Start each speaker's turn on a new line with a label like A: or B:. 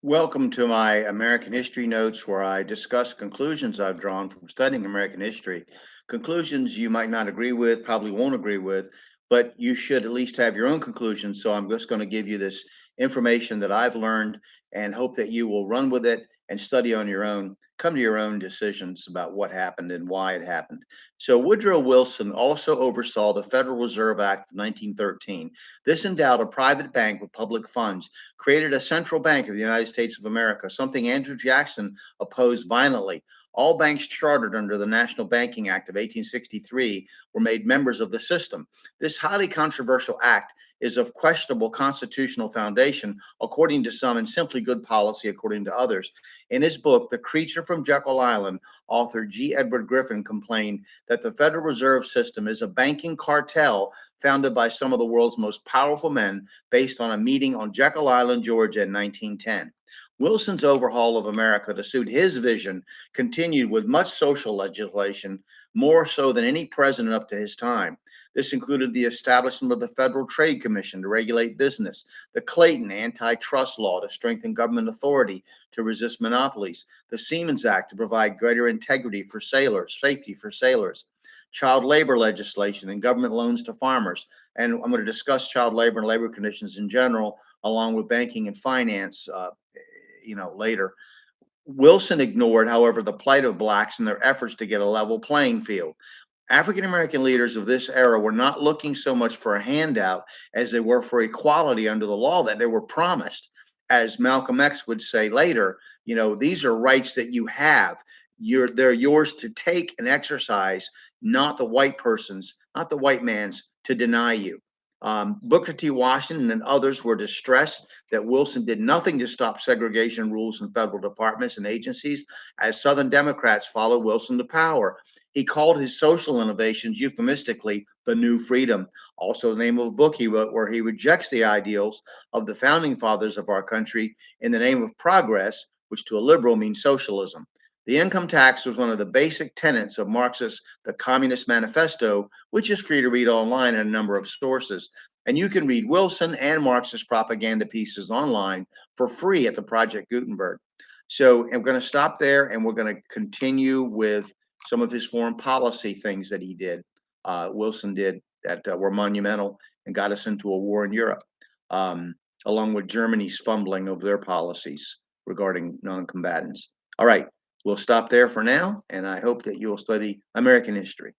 A: Welcome to my American History Notes, where I discuss conclusions I've drawn from studying American history. Conclusions you might not agree with, probably won't agree with, but you should at least have your own conclusions. So I'm just going to give you this information that I've learned and hope that you will run with it and study on your own, come to your own decisions about what happened and why it happened. So Woodrow Wilson also oversaw the Federal Reserve Act of 1913. This endowed a private bank with public funds, created a central bank of the United States of America, something Andrew Jackson opposed violently. All banks chartered under the National Banking Act of 1863 were made members of the system. This highly controversial act is of questionable constitutional foundation, according to some, and simply good policy, according to others. In his book, The Creature from Jekyll Island, author G. Edward Griffin complained that the Federal Reserve System is a banking cartel founded by some of the world's most powerful men based on a meeting on Jekyll Island, Georgia in 1910. Wilson's overhaul of America to suit his vision continued with much social legislation, more so than any president up to his time. This included the establishment of the Federal Trade Commission to regulate business, the Clayton antitrust law to strengthen government authority to resist monopolies, the Seamen's Act to provide greater integrity for sailors, safety for sailors, child labor legislation and government loans to farmers. And I'm going to discuss child labor and labor conditions in general, along with banking and finance, later. Wilson ignored, however, the plight of blacks in their efforts to get a level playing field. African American leaders of this era were not looking so much for a handout as they were for equality under the law that they were promised. As Malcolm X would say later, these are rights that you have. They're yours to take and exercise, not the white person's, not the white man's to deny you. Booker T. Washington and others were distressed that Wilson did nothing to stop segregation rules in federal departments and agencies as Southern Democrats followed Wilson to power. He called his social innovations euphemistically the New Freedom, also the name of a book he wrote where he rejects the ideals of the founding fathers of our country in the name of progress, which to a liberal means socialism. The income tax was one of the basic tenets of Marxist The Communist Manifesto, which is free to read online in a number of sources. And you can read Wilson and Marxist propaganda pieces online for free at the Project Gutenberg. So I'm going to stop there and we're going to continue with some of his foreign policy things that he did, Wilson did, that were monumental and got us into a war in Europe, um, along with Germany's fumbling of their policies regarding non combatants. All right, we'll stop there for now, and I hope that you will study American history.